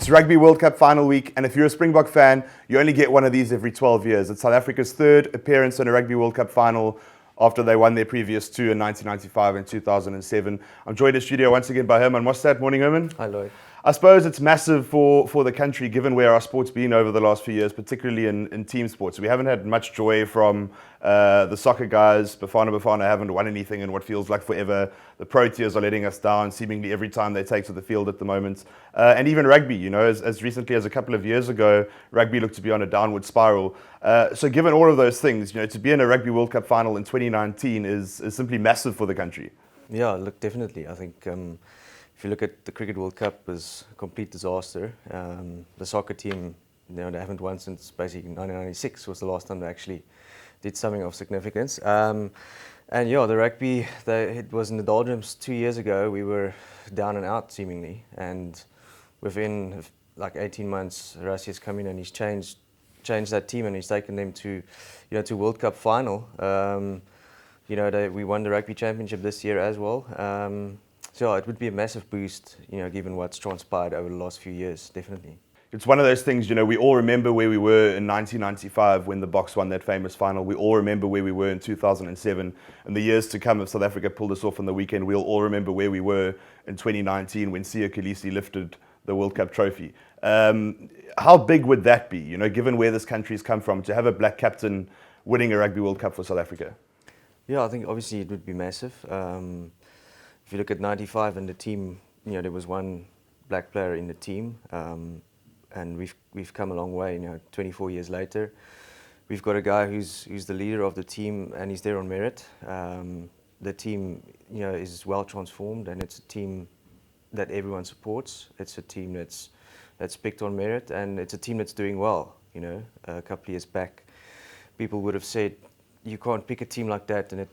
It's Rugby World Cup final week, and if you're a Springbok fan, you only get one of these every 12 years. It's South Africa's third appearance in a Rugby World Cup final after they won their previous two in 1995 and 2007. I'm joined in studio once again by Herman Mostert. Morning, Herman. Hi, Lloyd. I suppose it's massive for the country, given where our sport's been over the last few years, particularly in team sports. We haven't had much joy from the soccer guys. Bafana haven't won anything in what feels like forever. The Proteas are letting us down seemingly every time they take to the field at the moment. And even rugby, as recently as a couple of years ago, rugby looked to be on a downward spiral. So given all of those things, to be in a Rugby World Cup final in 2019 is simply massive for the country. Yeah, look, definitely. I think if you look at the Cricket World Cup, it was a complete disaster. The soccer team, they haven't won since basically 1996 was the last time they actually did something of significance. And yeah, the rugby, it was in the doldrums 2 years ago. We were down and out seemingly, and within like 18 months, Rassie has come in and he's changed that team, and he's taken them to World Cup final. We won the rugby championship this year as well. So it would be a massive boost, given what's transpired over the last few years, definitely. It's one of those things, we all remember where we were in 1995 when the Boks won that famous final. We all remember where we were in 2007. And the years to come, if South Africa pulled us off on the weekend, we'll all remember where we were in 2019 when Siya Kolisi lifted the World Cup trophy. How big would that be, given where this country's come from, to have a black captain winning a Rugby World Cup for South Africa? Yeah, I think obviously it would be massive. If you look at 95 and the team, there was one black player in the team, and we've come a long way. 24 years later, we've got a guy who's the leader of the team, and he's there on merit. The team, is well transformed, and it's a team that everyone supports. It's a team that's picked on merit, and it's a team that's doing well. A couple of years back, people would have said you can't pick a team like that and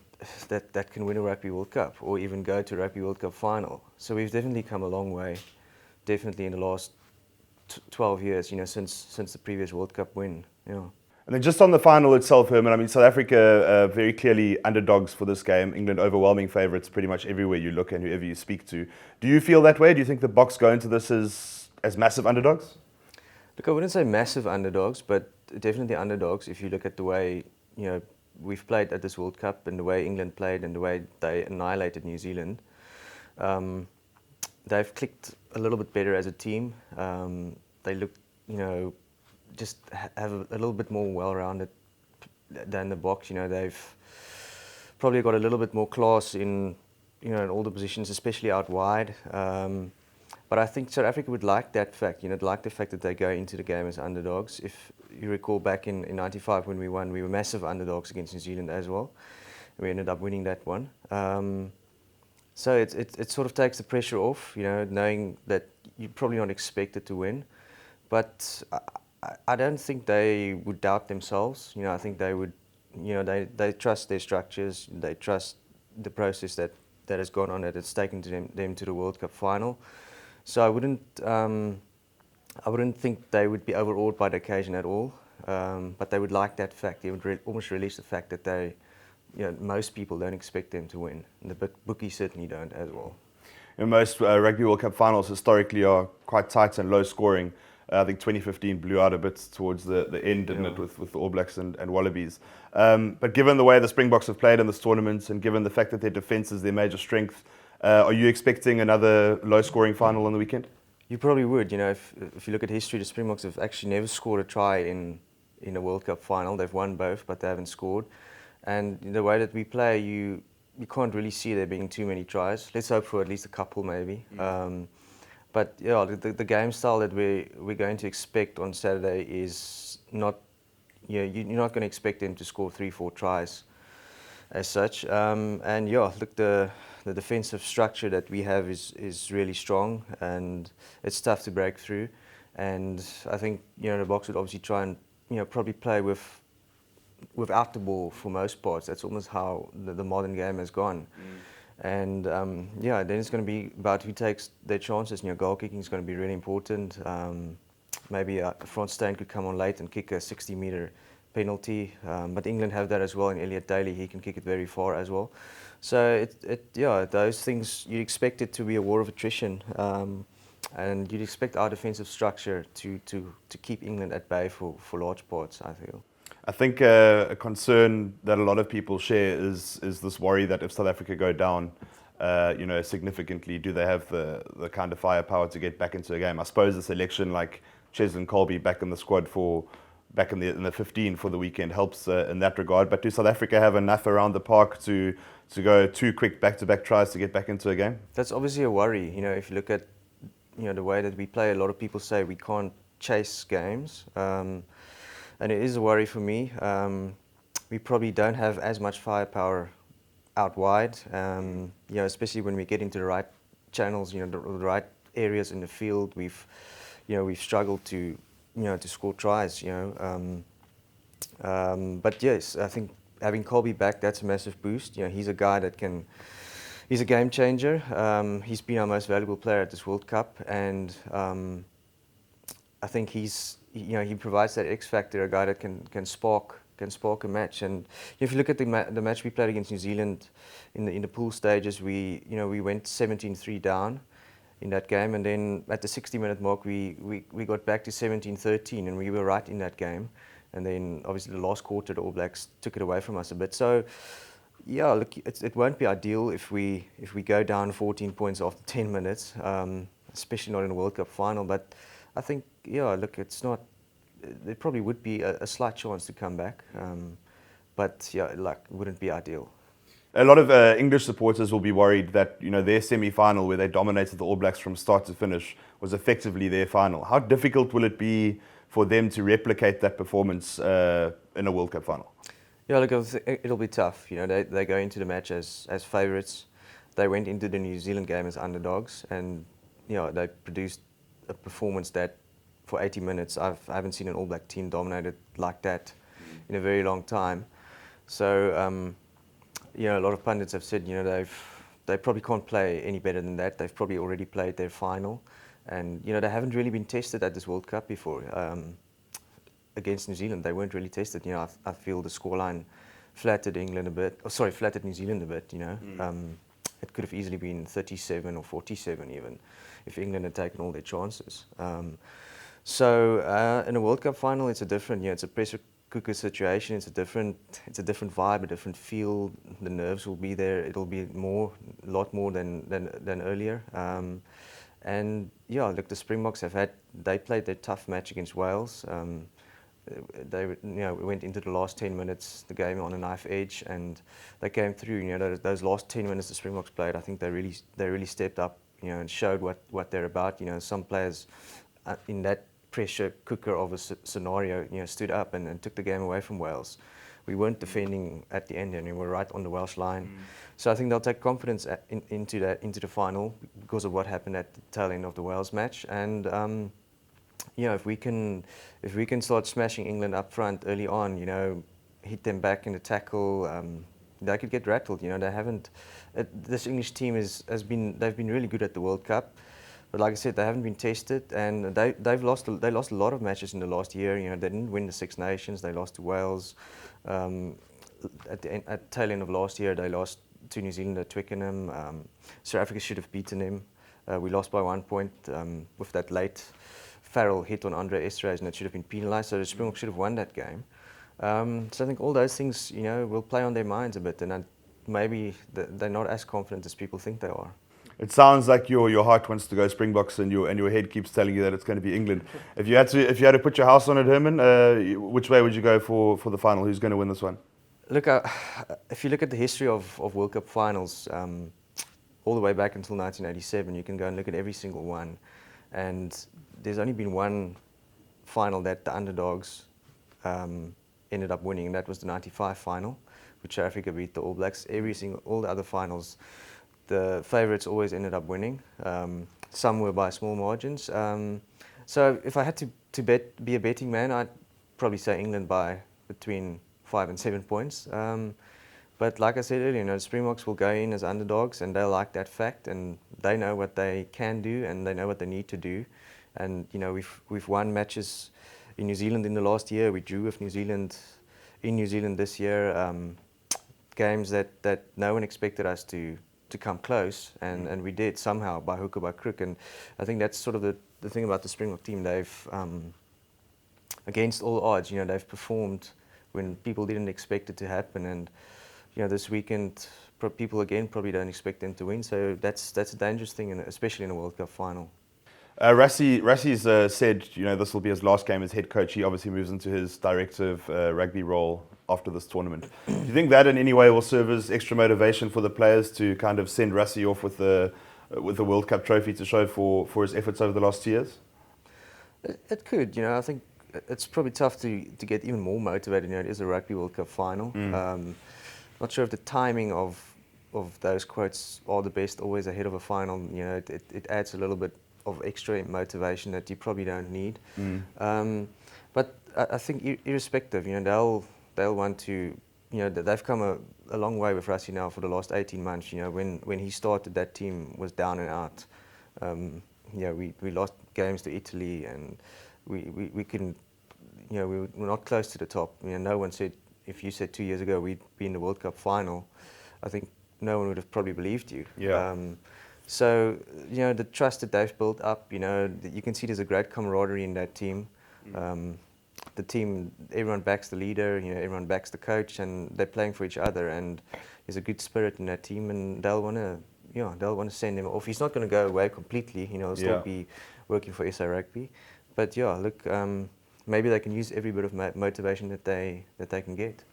that can win a Rugby World Cup or even go to a Rugby World Cup final. So we've definitely come a long way, definitely in the last 12 years, since the previous World Cup win. Yeah. And then just on the final itself, Herman, South Africa very clearly underdogs for this game. England overwhelming favourites pretty much everywhere you look and whoever you speak to. Do you feel that way? Do you think the Boks go into this as massive underdogs? Look, I wouldn't say massive underdogs, but definitely underdogs if you look at the way, we've played at this World Cup and the way England played and the way they annihilated New Zealand. They've clicked a little bit better as a team. They look, just have a little bit more well-rounded than the Boks. They've probably got a little bit more class in all the positions, especially out wide. But I think South Africa would like that fact, like the fact that they go into the game as underdogs. If you recall back in 95 when we won, we were massive underdogs against New Zealand as well. We ended up winning that one. So it sort of takes the pressure off, knowing that you're probably not expected to win. But I don't think they would doubt themselves. I think they would, they trust their structures, they trust the process that has gone on, that it's taken them to the World Cup final. So I wouldn't think they would be overawed by the occasion at all, but they would like that fact. They would almost relish the fact that most people don't expect them to win. And the bookies certainly don't as well. Most Rugby World Cup finals historically are quite tight and low scoring. I think 2015 blew out a bit towards the end, didn't it, with the All Blacks and Wallabies. But given the way the Springboks have played in this tournament and given the fact that their defence is their major strength, are you expecting another low-scoring final on the weekend? You probably would. If you look at history, the Springboks have actually never scored a try in a World Cup final. They've won both, but they haven't scored. And the way that we play, you can't really see there being too many tries. Let's hope for at least a couple, maybe. But yeah, the game style that we're going to expect on Saturday is not. You're not going to expect them to score 3-4 tries, as such. And yeah, look, the defensive structure that we have is really strong, and it's tough to break through. And I think the Boks would obviously try and probably play without the ball for most parts. That's almost how the modern game has gone. And then it's going to be about who takes their chances. Goal kicking is going to be really important. Maybe Frans Malherbe could come on late and kick a 60-meter penalty, but England have that as well. And Elliot Daly, he can kick it very far as well. So those things, you'd expect it to be a war of attrition. and you'd expect our defensive structure to keep England at bay for large parts, I feel. I think a concern that a lot of people share is this worry that if South Africa go down, significantly, do they have the kind of firepower to get back into a game? I suppose a selection like Cheslin Colby back in the squad back in the 15 for the weekend helps in that regard. But do South Africa have enough around the park to go 2 quick back-to-back tries to get back into a game? That's obviously a worry. If you look at the way that we play, a lot of people say we can't chase games. And it is a worry for me. We probably don't have as much firepower out wide, especially when we get into the right channels, the right areas in the field. We've struggled to score tries. But yes, I think having Colby back, that's a massive boost. He's a guy that he's a game changer. He's been our most valuable player at this World Cup, and I think he provides that X factor, a guy that can spark a match. And if you look at the match we played against New Zealand in the pool stages, we went 17-3 down in that game, and then at the 60-minute mark we got back to 17-13, and we were right in that game. And then obviously the last quarter the All Blacks took it away from us a bit. So yeah, look, it won't be ideal if we go down 14 points after 10 minutes, especially not in a World Cup final. But I think, look, it's not. There probably would be a slight chance to come back, but yeah, it wouldn't be ideal. A lot of English supporters will be worried that their semi-final, where they dominated the All Blacks from start to finish, was effectively their final. How difficult will it be for them to replicate that performance in a World Cup final? Yeah, look, it'll be tough. They go into the match as favourites. They went into the New Zealand game as underdogs, and they produced a performance that, for 80 minutes, I haven't seen an All Black team dominated like that in a very long time. So, a lot of pundits have said, they probably can't play any better than that. They've probably already played their final, and they haven't really been tested at this World Cup before. Against New Zealand, they weren't really tested. I feel the scoreline flattered England a bit. Flattered New Zealand a bit. It could have easily been 37 or 47 even, if England had taken all their chances. So in a World Cup final, it's a different. It's a pressure cooker situation. It's a different vibe, a different feel. The nerves will be there. It'll be a lot more than earlier. And yeah, look, the Springboks they played their tough match against Wales. They went into the last 10 minutes, the game on a knife edge, and they came through. Those last 10 minutes the Springboks played, I think they really stepped up, and showed what they're about. Some players in that pressure cooker of a scenario, stood up and took the game away from Wales. We weren't defending at the end, and we were right on the Welsh line. So I think they'll take confidence into the final because of what happened at the tail end of the Wales match. And if we can start smashing England up front early on, hit them back in the tackle, they could get rattled. They haven't. This English team they've been really good at the World Cup, but like I said, they haven't been tested, and they lost a lot of matches in the last year. They didn't win the Six Nations. They lost to Wales. At the tail end of last year, they lost to New Zealand at Twickenham. South Africa should have beaten them. We lost by 1 point with that late Farrell hit on Andre Esterhuis, and it should have been penalised. So the Springboks should have won that game. So I think all those things, will play on their minds a bit, and maybe they're not as confident as people think they are. It sounds like your heart wants to go Springboks, and your head keeps telling you that it's going to be England. If you had to put your house on it, Herman, which way would you go for the final? Who's going to win this one? Look, if you look at the history of World Cup finals, all the way back until 1987, you can go and look at every single one, and there's only been one final that the underdogs ended up winning, and that was the '95 final, which South Africa beat the All Blacks. All the other finals, the favourites always ended up winning. Some were by small margins. So if I had to be a betting man, I'd probably say England by between 5 and 7 points. But like I said earlier, the Springboks will go in as underdogs, and they'll like that fact, and they know what they can do, and they know what they need to do. And we've won matches in New Zealand in the last year. We drew with New Zealand in New Zealand this year. Games that no one expected us to to come close, and we did somehow by hook or by crook. And I think that's sort of the thing about the Springbok team. They've against all odds, they've performed when people didn't expect it to happen. And this weekend, people again probably don't expect them to win. So that's a dangerous thing, especially in a World Cup final. Rassie's said, this will be his last game as head coach. He obviously moves into his directive rugby role after this tournament. Do you think that in any way will serve as extra motivation for the players to kind of send Rassie off with the World Cup trophy to show for his efforts over the last 2 years? It could, I think it's probably tough to get even more motivated. It is a Rugby World Cup final. Not sure if the timing of those quotes are the best always ahead of a final. It adds a little bit of extra motivation that you probably don't need. But I think irrespective, they'll want to, they've come a long way with Rassie now for the last 18 months. When he started, that team was down and out. We lost games to Italy, and we couldn't, we were not close to the top. No one said, if you said 2 years ago we'd be in the World Cup final, I think no one would have probably believed you. Yeah. So, the trust that they've built up, you can see there's a great camaraderie in that team. The team, everyone backs the leader, everyone backs the coach, and they're playing for each other, and there's a good spirit in that team, and they'll want to send him off. He's not going to go away completely, he'll still be working for SA Rugby. But look, maybe they can use every bit of motivation that they can get.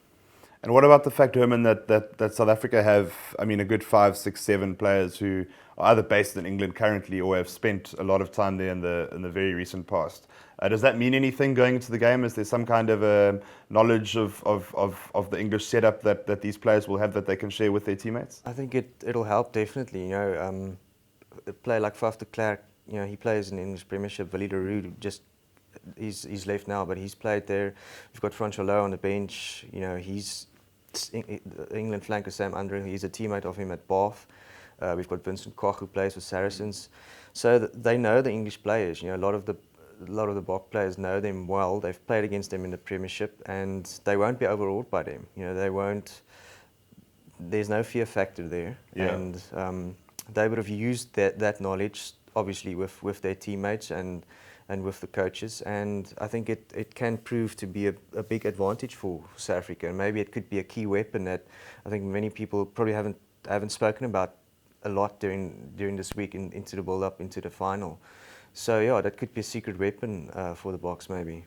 And what about the fact, Herman, that South Africa have, a good 5, 6, 7 players who are either based in England currently or have spent a lot of time there in the very recent past? Does that mean anything going into the game? Is there some kind of knowledge of the English setup that these players will have that they can share with their teammates? I think it'll help definitely. A player like Faf de Klerk, he plays in the English Premiership. Valide Roux he's left now, but he's played there. We've got Frans Malherbe on the bench. He's England flanker Sam Underhill. He's a teammate of him at Bath. We've got Vincent Koch, who plays for Saracens. So they know the English players. A lot of the Boks players know them well. They've played against them in the Premiership, and they won't be overawed by them. They won't. There's no fear factor there, and they would have used that knowledge obviously with their teammates and with the coaches, and I think it can prove to be a big advantage for South Africa, and maybe it could be a key weapon that I think many people probably haven't spoken about a lot during this week into the build-up into the final. So that could be a secret weapon for the Boks maybe.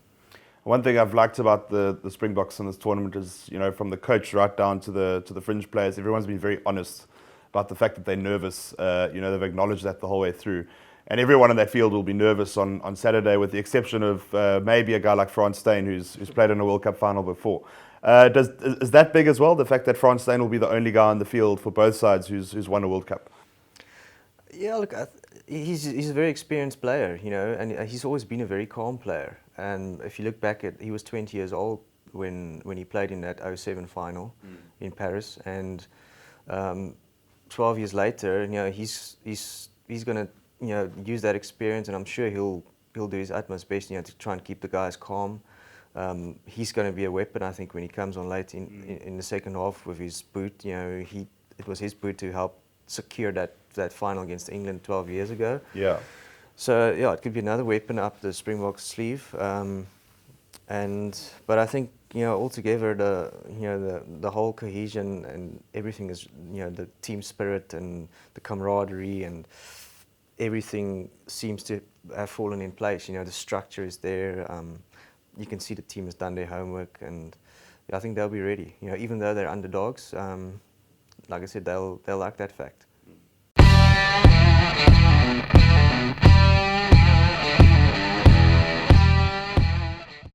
One thing I've liked about the Springboks in this tournament is, from the coach right down to the fringe players, everyone's been very honest about the fact that they're nervous. They've acknowledged that the whole way through. And everyone in that field will be nervous on Saturday, with the exception of maybe a guy like Frans Steyn, who's played in a World Cup final before. Is that big as well, the fact that Frans Steyn will be the only guy on the field for both sides who's won a World Cup? Yeah, look, he's a very experienced player, and he's always been a very calm player. And if you look back he was 20 years old when he played in that 2007 final in Paris, and 12 years later, he's going to use that experience, and I'm sure he'll do his utmost best, to try and keep the guys calm. He's going to be a weapon, I think, when he comes on late in the second half with his boot. It was his boot to help secure that final against England 12 years ago. Yeah. So it could be another weapon up the Springboks sleeve. But I think altogether the whole cohesion and everything is the team spirit and the camaraderie and everything seems to have fallen in place. The structure is there. You can see the team has done their homework, and I think they'll be ready. Even though they're underdogs, like I said, they'll like that fact.